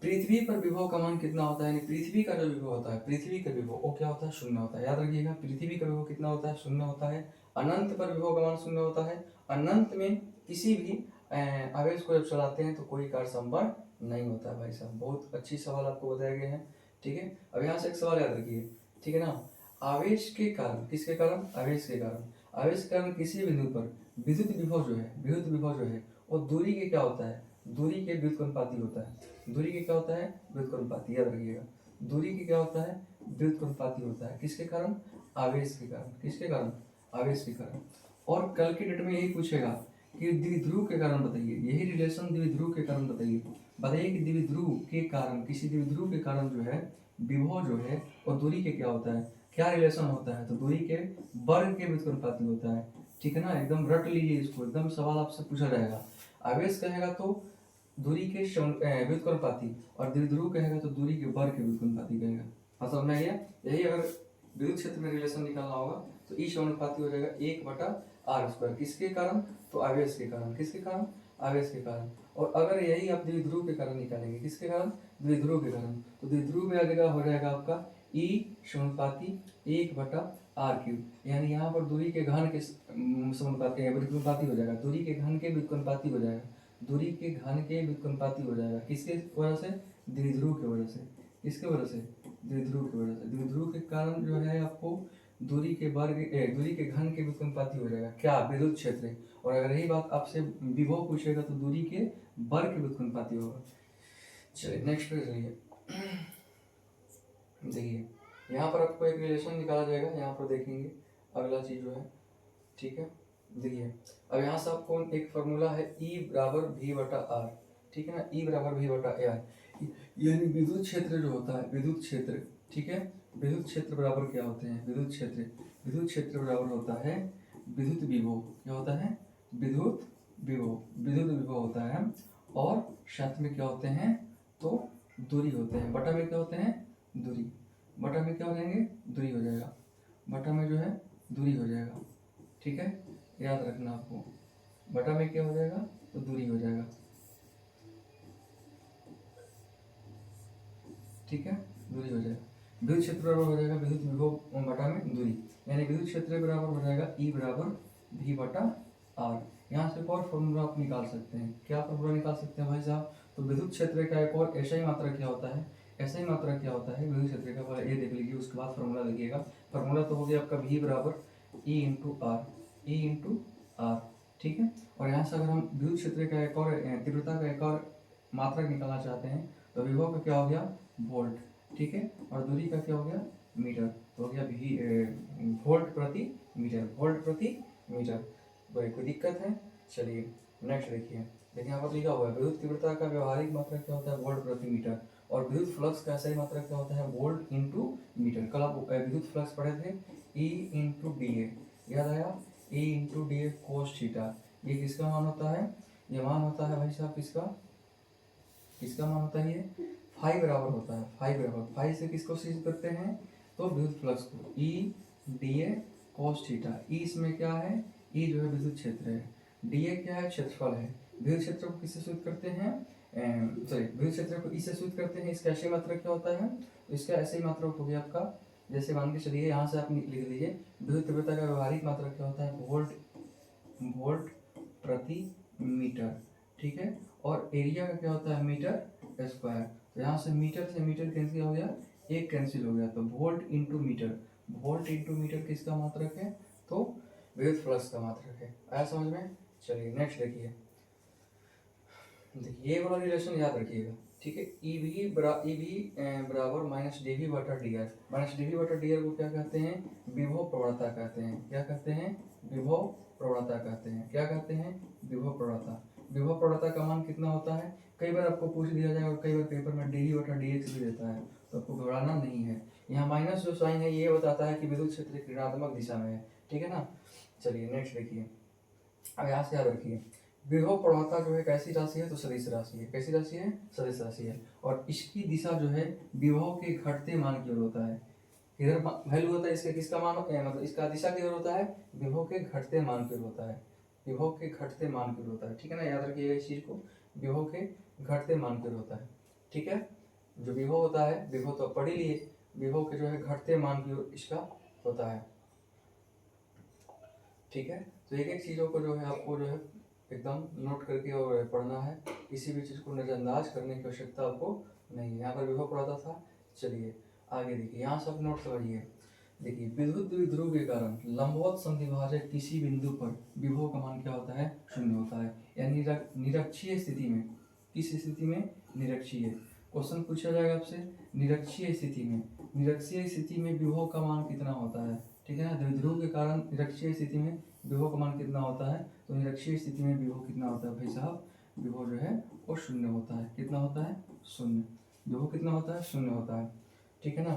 पृथ्वी पर विभव का मान कितना होता है, यानी पृथ्वी का जो विभव होता है, पृथ्वी का विभव वो क्या होता है, शून्य होता है, याद रखिएगा, पृथ्वी का विभव कितना होता है, शून्य होता है। अनंत पर विभव का मान शून्य होता है। अनंत में किसी भी आवेश को जब चलाते हैं तो कोई कार्य संभव नहीं होता है। भाई साहब बहुत अच्छी सवाल आपको बताया गया है, ठीक है। अब यहाँ से एक सवाल याद रखिए, ठीक है ना, आवेश के कारण, किसके कारण, आवेश के कारण, आवेश के कारण किसी बिंदु पर विद्युत विभव जो है, विद्युत विभव जो है वो दूरी के क्या होता है, दूरी के व्युत्क्रमानुपाती होता है। दूरी के क्या होता है, व्युत्क्रमानुपाती, याद रखिएगा, दूरी के क्या होता है, व्युत्क्रमानुपाती होता है, किसके कारण, आवेश के कारण, किसके कारण, आवेश के कारण। और कल के डेट में यही पूछेगा कि द्विध्रुव के कारण बताइए, यही रिलेशन द्विध्रुव के कारण बताइए, बताइए कि द्विध्रुव के कारण, किसी द्विध्रुव के कारण जो है विभव जो है और दूरी के क्या होता है, क्या रिलेशन होता है, तो दूरी के वर्ग के व्युत्क्रमानुपाती होता है, ठीक है ना, एकदम रट लीजिए इसको, एकदम सवाल आपसे पूछा जाएगा। आवेश कहेगा तो दूरी के व्युत्क्रमानुपाती, और द्विध्रुव कहेगा तो दूरी के वर्ग के व्युत्क्रमानुपाती कहेगा। हाँ समझ में आ गया। यही अगर विद्युत क्षेत्र में रिलेशन निकालना होगा तो ई समानुपाती हो जाएगा 1/r², किसके कारण, तो आवेश के कारण, किसके कारण, आवेश के कारण। और अगर यही आप द्विध्रुव के कारण निकालेंगे, किसके कारण, द्विध्रुव के कारण, तो द्विध्रुव में आ जाएगा, हो जाएगा आपका ई समानुपाती 1/r³, यानी यहाँ पर दूरी के घन के समानुपाती व्युत्क्रमानुपाती हो जाएगा, दूरी के घन के व्युत्क्रमानुपाती हो जाएगा, दूरी के घन के व्युत्क्रमानुपाती हो जाएगा, किसके वजह से, द्विध्रुव की वजह से, किसके वजह से, द्विध्रुव की वजह से। द्विध्रुव के कारण जो है आपको दूरी के वर्ग दूरी के घन के व्युत्क्रमानुपाती हो जाएगा, क्या, विद्युत क्षेत्र। और अगर यही बात आपसे विभव पूछेगा तो दूरी के वर्ग के व्युत्क्रमानुपाती होगा। चलिए नेक्स्ट पेज रहिए, देखिए यहाँ पर आपको एक रिलेशन निकाला जाएगा, यहाँ पर देखेंगे अगला चीज जो है, ठीक है। देखिए अब यहाँ से आपको एक फॉर्मूला है E=V/R, ठीक है ना, E=V/R, यानी विद्युत क्षेत्र जो होता है, विद्युत क्षेत्र, ठीक है, विद्युत क्षेत्र बराबर क्या होते हैं, विद्युत क्षेत्र, विद्युत क्षेत्र बराबर होता है विद्युत विभव, क्या होता है, विद्युत विभव, विद्युत विभव होता है, और साथ में क्या होते हैं, तो दूरी होते हैं, बटा में क्या होते हैं, दूरी, बटा में क्या हो जाएंगे, दूरी हो जाएगा, बटा में जो है दूरी हो जाएगा, ठीक है, याद रखना आपको, बटा में क्या हो जाएगा, तो दूरी हो जाएगा, ठीक है, दूरी हो जाएगा। विद्युत क्षेत्र बराबर हो जाएगा विद्युत विभव बटा में दूरी, यानी विद्युत क्षेत्र बराबर हो जाएगा E=V/R। यहाँ से एक और फॉर्मूला आप निकाल सकते हैं, क्या फॉर्मूला निकाल सकते हैं भाई साहब, तो विद्युत क्षेत्र का एक और ऐसा ही मात्रा क्या होता है, ऐसा ही मात्रा क्या होता है विद्युत क्षेत्र का, पहले ये देख लीजिए उसके बाद फॉर्मूला देखिएगा। फॉर्मूला तो हो गया आपका V=E/R, E/R, ठीक है। और यहाँ से अगर हम विद्युत क्षेत्र का एक और तीव्रता का एक और मात्रा निकालना चाहते हैं तो विभव का क्या हो गया, वोल्ट, ठीक है, और दूरी का क्या हो गया, मीटर, तो हो गया वोल्ट प्रति मीटर, वोल्ट प्रति मीटर। कोई दिक्कत है, चलिए नेक्स्ट देखिए, देखिए यहाँ पर लिखा हुआ है विद्युत तीव्रता का व्यवहारिक मात्रा क्या होता है, वोल्ट प्रति मीटर, और विद्युत फ्लक्स का सही मात्रा क्या होता है, वोल्ट इंटू मीटर। कल आप विद्युत फ्लक्स पढ़े थे, E/dA, याद आया, E/dA cos थीटा, ये किसका मान होता है, ये मान होता है भाई साहब किसका, किसका मान होता है, ये फाई बराबर होता है, फाई बराबर, फाई से किसको सिद्ध करते हैं, तो विद्युत फ्लक्स को, E D A cos theta. E इसमें क्या है, ई जो है विद्युत क्षेत्र है, डी ए क्या है, क्षेत्रफल है। विद्युत क्षेत्र को किससे सूचित करते हैं, सॉरी विद्युत क्षेत्र को ई से सूचित करते हैं। इसका ऐसे मात्रक क्या होता है, तो इसका ऐसे ही मात्रक हो गया आपका, जैसे मान के चलिए यहाँ से आप लिख लीजिए विद्युत तीव्रता का व्यवहारिक मात्रक क्या होता है, वोल्ट, वोल्ट प्रति मीटर, ठीक है। और एरिया का क्या होता है, मीटर स्क्वायर। तो यहाँ से मीटर कैंसिल हो गया, एक कैंसिल हो गया, तो volt into metre, volt into metre किसका मात्रक है, तो विद्युत फ्लक्स का मात्रक है। आया समझ में। चलिए नेक्स्ट देखिए, देखिए ये वाला रिलेशन याद रखिएगा, ठीक है। ई वी बराबर माइनस डी वी बटा D R. Minus D V बटा डी आर को क्या कहते हैं, विभव प्रवणता कहते हैं। क्या कहते हैं, विभव प्रवणता कहते हैं। क्या कहते हैं, विभव प्रवणता। विभव प्रवणता का मान कितना होता है, कई बार आपको पूछ दिया जाए और कई बार पेपर में डी वी बटा डी एक्स भी देता है, तो आपको घबराना नहीं है। यहाँ माइनस जो साइन है ये बताता है कि विद्युत क्षेत्र ऋणात्मक दिशा में है, ठीक है ना। चलिए नेक्स्ट देखिए, अब यहाँ से याद रखिए, विभव प्रवणता जो है कैसी राशि है, तो सदिश राशि है। कैसी राशि है, सदिश राशि है। और इसकी दिशा जो है विभव के घटते मान की ओर होता है। इधर वैल्यू होता है इसके, किसका मान मतलब इसका दिशा की ओर होता है, विभव के घटते मान की ओर होता है। विभव के घटते मान की ओर होता है, ठीक है ना। याद रखिएगा इस चीज को, विभव के घटते मान की ओर होता है, ठीक है। जो विभव होता है, विभव तो पढ़ ही लिए, विभव के जो है घटते मान की ओर इसका होता है, ठीक है। तो एक एक चीज़ों को जो है आपको जो है एकदम नोट करके और पढ़ना है, किसी भी चीज़ को नज़रअंदाज करने की आवश्यकता आपको नहीं है। यहाँ पर विभव पढ़ा था। चलिए आगे देखिए, यहाँ से आप नोट समझिए। देखिए विद्युत द्विध्रुव के कारण लंबवत संधिभाजक किसी बिंदु पर विभव का मान क्या होता है, शून्य होता है। यानी निरक्षीय स्थिति में, किस स्थिति में, निरक्षीय। क्वेश्चन पूछा जाएगा आपसे, निरक्षीय स्थिति में, निरक्षीय स्थिति में विभव का मान कितना होता है, ठीक है ना। द्विध्रुव के कारण निरक्षीय स्थिति में विभव का मान कितना होता है, तो निरक्षीय स्थिति में विभव कितना होता है भाई साहब, विभव जो है वो शून्य होता है। कितना होता है, शून्य। विभव कितना होता है, शून्य होता है, ठीक है ना।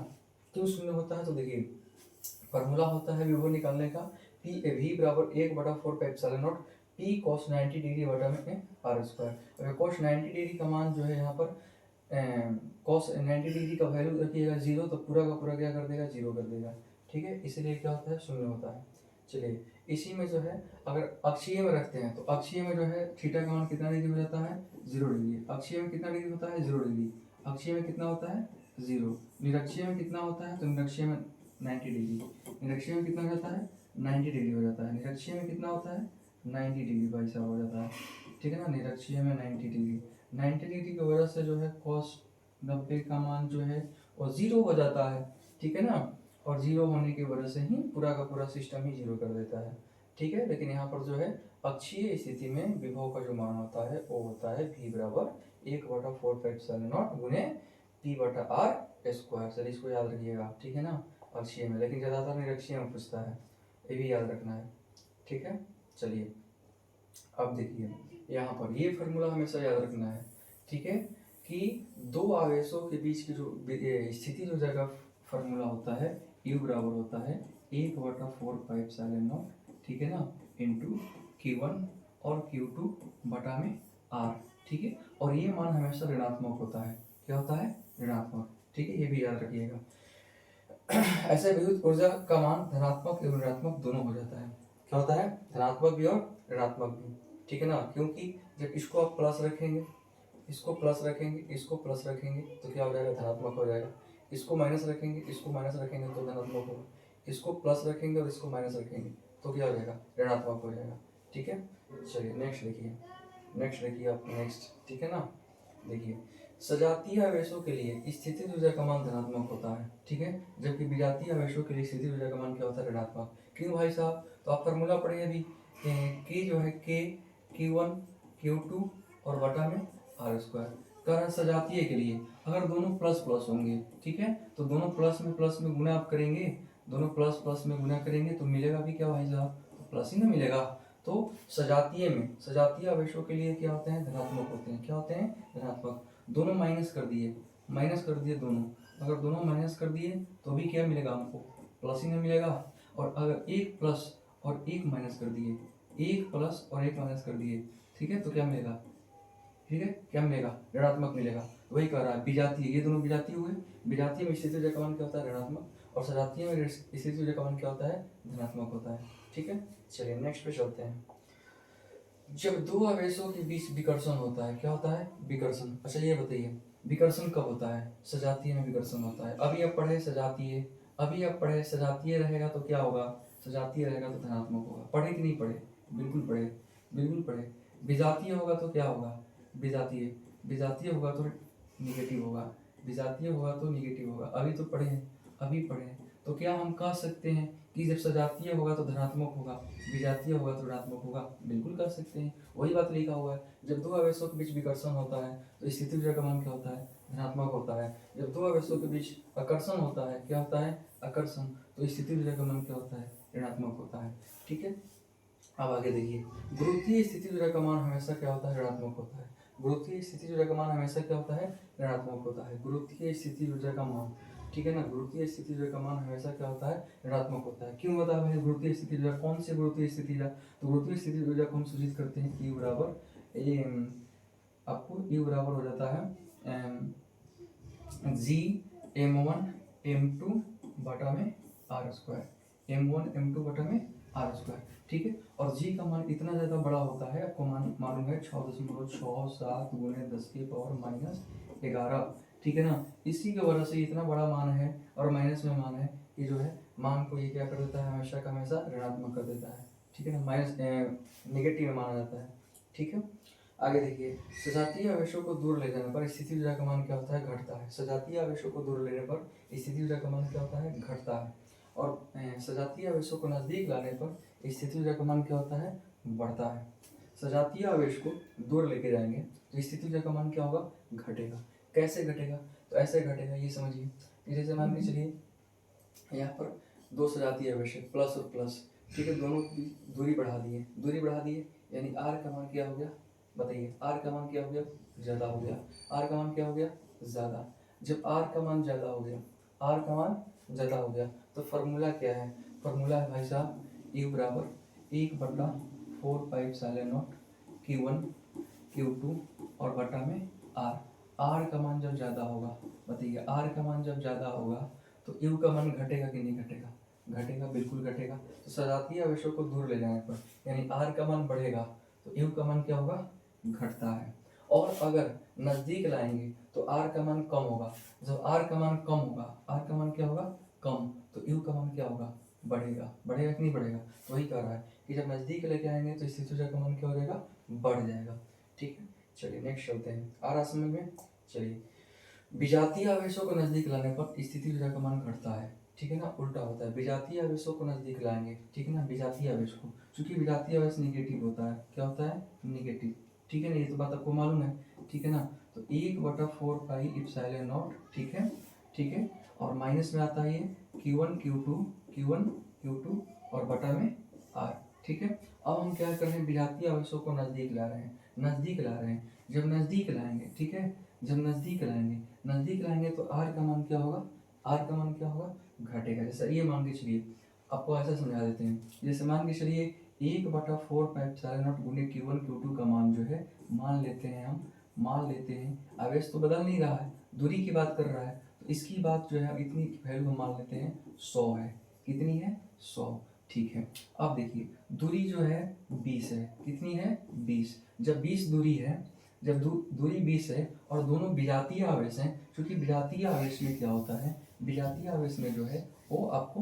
क्यों शून्य होता है, तो देखिए फॉर्मूला होता है विभव निकालने का, पी ए वी बराबर 1/4 पी कॉस 90 डिग्री बटा में आर स्क्वायर। अगर कॉस 90 डिग्री का मान जो है यहाँ पर कॉस 90 डिग्री का वैल्यू रखिएगा जीरो, तो पूरा का पूरा क्या कर देगा, जीरो कर देगा, ठीक है। इसलिए क्या होता है, शून्य होता है। चलिए इसी में जो है अगर अक्षीय में रखते हैं, तो अक्षीय में जो है थीटा का मान कितना डिग्री हो जाता है, 0 डिग्री। अक्षीय में कितना डिग्री होता है, 0 डिग्री। अक्षीय में कितना होता है, 0। निरक्षीय में कितना होता है, तो निरक्षीय में 90 डिग्री। निरक्षीय में कितना हो जाता है, 90 डिग्री हो जाता है। निरक्षीय में कितना होता है, 90 डिग्री भाई साहब हो जाता है, ठीक है ना। निरक्षीय में 90 डिग्री, 90 डिग्री की वजह से जो है cos 90 का मान जो है वो 0 हो जाता है, ठीक है ना। और 0 होने की वजह से ही पूरा का पूरा सिस्टम ही 0 कर देता है, ठीक है। लेकिन यहाँ पर जो है अक्षीय स्थिति में विभव का जो मान होता है वो होता है v बराबर 1/4 गुने p बटा आर स्क्वायर। सर इसको याद रखिएगा, ठीक है ना। अक्षीय में, लेकिन ज़्यादातर निरक्षीय में पूछता है, ये भी याद रखना है, ठीक है। चलिए अब देखिए यहाँ पर ये फार्मूला हमेशा याद रखना है, ठीक है, कि दो आवेशों के बीच की जो स्थिति जो जगह फार्मूला होता है, U बराबर होता है 1/4 ठीक है ना, इंटू Q1 और Q2 बटा में R, ठीक है। और ये मान हमेशा ऋणात्मक होता है। क्या होता है, ऋणात्मक, ठीक है, ये भी याद रखिएगा। ऐसे विद्युत ऊर्जा का मान धनात्मक एवं ऋणात्मक दोनों हो जाता है। क्या होता है, धनात्मक भी और ऋणात्मक भी, ठीक है ना। क्योंकि जब इसको आप प्लस रखेंगे, इसको प्लस रखेंगे, इसको प्लस रखेंगे, तो क्या हो जाएगा, धनात्मक हो जाएगा। इसको माइनस रखेंगे, इसको माइनस रखेंगे तो धनात्मक होगा। इसको प्लस रखेंगे और इसको माइनस रखेंगे तो क्या हो जाएगा, ऋणात्मक हो जाएगा, ठीक है। चलिए नेक्स्ट देखिए, नेक्स्ट देखिए आप, नेक्स्ट, ठीक है ना। देखिए सजातीय आवेशों के लिए स्थितिज ऊर्जा का मान धनात्मक होता है, ठीक है, जबकि विजातीय आवेशों के लिए स्थितिज ऊर्जा का मान क्या होता है, ऋणात्मक। क्यों भाई साहब, तो आप फार्मूला पढ़िए अभी, के जो है के Q1 Q2 और बटा में आर स्क्वायर। कारण सजातीय के लिए अगर दोनों प्लस प्लस होंगे, ठीक है, तो दोनों प्लस में गुना आप करेंगे, दोनों प्लस में गुना करेंगे तो मिलेगा भी क्या भाई साहब, तो प्लस ही ना मिलेगा। तो सजातीय में, सजातीय आवेशों के लिए क्या होते हैं, धनात्मक होते हैं। क्या होते हैं, धनात्मक। दोनों माइनस कर दिए, माइनस कर दिए दोनों, अगर दोनों माइनस कर दिए तो भी क्या मिलेगा हमको, प्लस ही ना मिलेगा। और अगर एक प्लस और एक माइनस कर दिए, एक प्लस और एक माइनस कर दिए, ठीक है, तो क्या मिलेगा, ठीक है, क्या मिलेगा, ऋणात्मक मिलेगा। वही कह रहा है विजातीय, ये दोनों विजातीय हुए। विजातीय में स्थिति ऊर्जा का मान क्या होता है, ऋणात्मक, और सजातीय में स्थिति ऊर्जा का मान क्या होता है, धनात्मक होता है। ठीक है, चलिए नेक्स्ट पे चलते हैं। जब दो आवेशों के बीच विकर्षण होता है, क्या होता है, विकर्षण। अच्छा ये बताइए विकर्षण कब होता है, सजातीय में विकर्षण होता है। अभी अब पढ़े सजातीय, अभी अब पढ़े सजातीय रहेगा तो क्या होगा, सजातीय रहेगा तो धनात्मक होगा। पढ़े कि नहीं पढ़े, बिल्कुल पढ़े, बिल्कुल पढ़े। विजातीय होगा तो क्या होगा, विजातीय, विजातीय होगा तो निगेटिव होगा, विजातीय होगा तो निगेटिव होगा। अभी तो पढ़े हैं, अभी पढ़े हैं। तो क्या हम कह सकते हैं कि जब सजातीय होगा तो धनात्मक होगा, विजातीय होगा तो ऋणात्मक होगा, बिल्कुल कर सकते हैं। वही बात लिखा हुआ है, जब दो आवेशों के बीच विकर्षण होता है तो स्थिति ऊर्जा का मान क्या होता है, धनात्मक होता है। जब दो आवेशों के बीच आकर्षण होता है, क्या होता है, आकर्षण, तो स्थिति ऊर्जा का मान क्या होता है, ऋणात्मक होता है। ठीक है, अब आगे देखिए, गुरुत्वीय स्थिति ऊर्जा का मान हमेशा क्या होता है, ऋणात्मक होता है। गुरुत्वीय स्थिति ऊर्जा का मान हमेशा क्या होता है, ऋणात्मक होता है। गुरुत्वीय स्थिति ऊर्जा का मान, ठीक है ना, गुरुत्वीय स्थिति ऊर्जा का मान हमेशा क्या होता है, ऋणात्मक होता है। क्यों होता है भाई गुरुत्वीय स्थिति ऊर्जा, कौन सी गुरुत्वीय स्थिति ऊर्जा, तो गुरुत्वीय स्थिति ऊर्जा को हम सूचित करते हैं E बराबर आपको E बराबर हो जाता है G m1m2 बटा में आर स्क्वायर, m1m2 बटा में आर स्क्वायर। ठीक है, और g का मान इतना ज़्यादा बड़ा होता है, आपको मालूम है 6.67 गुणे 10 की पावर माइनस 11। ठीक है ना, इसी की वजह से इतना बड़ा मान है और माइनस में मान है कि जो है मान को ये क्या कर देता है, हमेशा का हमेशा ऋणात्मक कर देता है। ठीक है ना, माइनस नेगेटिव में माना जाता है। ठीक है, आगे देखिए, सजातीय आवेशों को दूर ले जाने पर स्थिति ऊर्जा का मान क्या होता है, घटता है। सजातीय आवेशों को दूर लेने पर स्थिति ऊर्जा का मान क्या होता है, घटता है। और सजातीय आवेशों को नजदीक लाने पर स्थिति ऊर्जा का मान क्या होता है, बढ़ता है। सजातीय आवेश को दूर लेके जाएंगे तो स्थिति ऊर्जा का मान क्या होगा, घटेगा। कैसे घटेगा, तो ऐसे घटेगा, ये समझिए कि जैसे मान के चलिए यहाँ पर दो सजातीय आवेश है, प्लस और प्लस। ठीक है, दोनों की दूरी बढ़ा दिए, दूरी बढ़ा दिए, यानी आर का मान क्या हो गया, बताइए आर का मान क्या हो गया, ज़्यादा हो गया। आर का मान क्या हो गया, ज़्यादा। जब आर का मान ज़्यादा हो गया, आर का मान ज़्यादा हो गया तो फार्मूला क्या है, फार्मूला है भाई साहब यू बराबर 1/4 pi epsilon not Q1 Q2 और बटा में आर। आर का मान जब ज़्यादा होगा, बताइए आर का मान जब ज़्यादा होगा तो यू का मान घटेगा कि नहीं घटेगा, घटेगा, बिल्कुल घटेगा। तो सजातीय आवेशों को दूर ले जाने पर यानी आर का मान बढ़ेगा तो यू का मान क्या होगा, घटता है। और अगर नज़दीक लाएंगे तो आर का मान कम होगा। जब आर का मान कम होगा, आर का मान क्या होगा, कम, तो यू का मान क्या होगा, बढ़ेगा। बढ़ेगा कि नहीं बढ़ेगा, तो वही कह रहा है कि जब नज़दीक लेके आएंगे तो स्थिति ऊर्जा का मान क्या हो जाएगा, बढ़ जाएगा। ठीक है, चलिए नेक्स्ट चलते हैं, आ रहा समझ में। चलिए, विजातीय आवेशों को नजदीक लाने पर स्थिति ऊर्जा का मान घटता है। ठीक है ना, उल्टा होता है, विजातीय आवेशों को नजदीक लाएंगे, ठीक है ना, विजातीय आवेश को, क्योंकि विजातीय आवेश निगेटिव होता है, क्या होता है, निगेटिव। ठीक है ना, ये तो बात आपको मालूम है। ठीक है ना, तो 1/4 पाई एप्सिलॉन नॉट, ठीक है, ठीक है, और माइनस में आता है ये Q1 Q2 और बटा में R। ठीक है, अब हम क्या कर रहे हैं, विजातीय आवेशों को नजदीक ला रहे हैं, नजदीक ला रहे हैं। जब नजदीक लाएंगे, ठीक है, जब नजदीक लाएंगे, नजदीक लाएंगे तो आर का मान क्या होगा, आर का मान क्या होगा, घटेगा। जैसा ये मान के चलिए, आपको ऐसा समझा देते हैं, जैसे मान के चलिए 1/4 पाई एप्सिलॉन नॉट गुणे Q1 Q2 का मान जो है, मान लेते हैं हम, मान लेते हैं, आवेश तो बदल नहीं रहा है, दूरी की बात कर रहा है, तो इसकी बात जो है इतनी वैल्यू हम मान लेते हैं 100 है। कितनी है, 100। ठीक है, अब देखिए दूरी जो है 20 है, कितनी है, 20। जब 20 दूरी है, जब दूरी 20 है और दोनों विजातीय आवेश हैं, क्योंकि विजातीय आवेश में क्या होता है, विजातीय आवेश में जो है वो आपको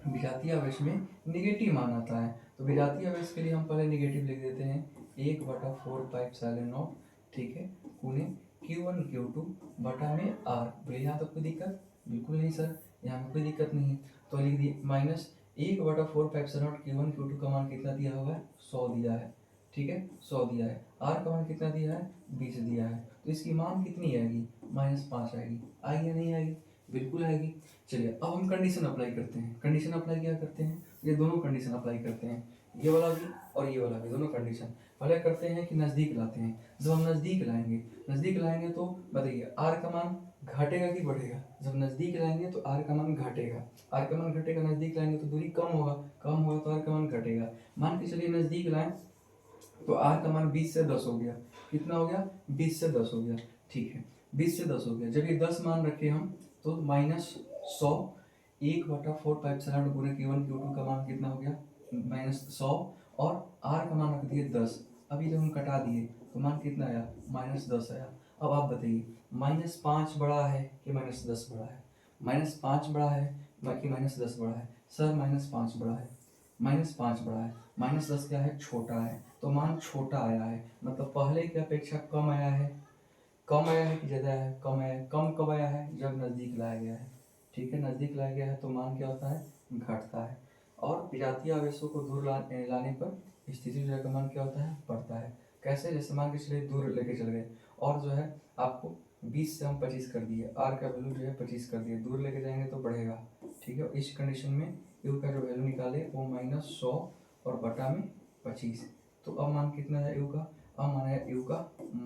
विजातीय आवेश में निगेटिव मान आता है। तो विजातीय आवेश के लिए हम पहले निगेटिव लिख देते हैं 1/4 पाई एप्सिलॉन नॉट, ठीक है, गुणे Q1 Q2 बटा में R। बोले यहाँ तो कोई दिक्कत, बिल्कुल नहीं सर, यहाँ में कोई दिक्कत नहीं है। तो लिख दिए minus 1/4 pi epsilon not Q1 Q2 का मान कितना दिया हुआ है, 100 दिया है। ठीक है, 100 दिया है। R का मान कितना दिया है, 20 दिया है। तो इसकी मान कितनी आएगी, -5 आएगी। आएगी या नहीं आएगी, बिल्कुल आएगी। चलिए अब हम कंडीशन अप्लाई करते हैं। कंडीशन अप्लाई क्या करते हैं, ये दोनों कंडीशन अप्लाई करते हैं, ये वाला भी और ये वाला भी, दोनों कंडीशन पहले करते हैं कि नज़दीक लाते हैं। जब हम नज़दीक लाएंगे, नज़दीक लाएंगे तो बताइए आर का मान घटेगा कि बढ़ेगा, जब नज़दीक लाएंगे तो आर का मान घटेगा। आर का मान घटेगा, नज़दीक लाएंगे तो दूरी कम होगा, कम होगा तो आर का मान घटेगा। मान के चलिए नज़दीक लाएं तो आर का मान 20 से 10 हो गया, कितना हो गया, 20 से 10 हो गया, ठीक है 20 से 10 हो गया। जब ये 10 मान रखे हम तो -100, 1/4 गुणे Q1 Q2 का मान कितना हो गया -100, और R का मान रख दिए 10। अभी जब हम कटा दिए तो मान कितना आया, -10 आया। अब आप बताइए -5 बड़ा है कि -10 बड़ा है, -5 बड़ा है बाकी -10 बड़ा है, सर -5 बड़ा है, -5 बड़ा है, -10 क्या है, छोटा है, तो मान छोटा आया है, मतलब पहले की अपेक्षा कम आया है। कम आया है कि ज़्यादा है, कम आया है। कम कब आया है, जब नज़दीक लाया गया है, ठीक है नज़दीक लाया गया है तो मान क्या होता है, घटता है। और विजातीय आवेशों को दूर लाने पर स्थिति ऊर्जा का मान क्या होता है, बढ़ता है। कैसे, जैसे मान के चलिए दूर लेके चल गए और जो है आपको 20 से हम 25 कर दिए, आर का वैल्यू जो है 25 कर दिए, दूर लेके जाएंगे तो बढ़ेगा, ठीक है। इस कंडीशन में यू का जो वैल्यू निकाले वो -100 और बटा में 25, तो अब मान कितना है यू का, अब मान है यू का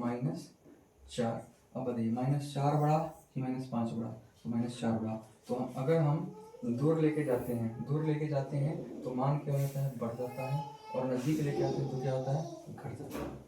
-4। अब बताइए -4 बड़ा कि -5 बड़ा, तो -4 बड़ा। तो हम अगर हम दूर लेके जाते हैं, दूर लेके जाते हैं तो मान क्या होता है, बढ़ जाता है, और नज़दीक लेके आते हैं तो क्या होता है, घट जाता है।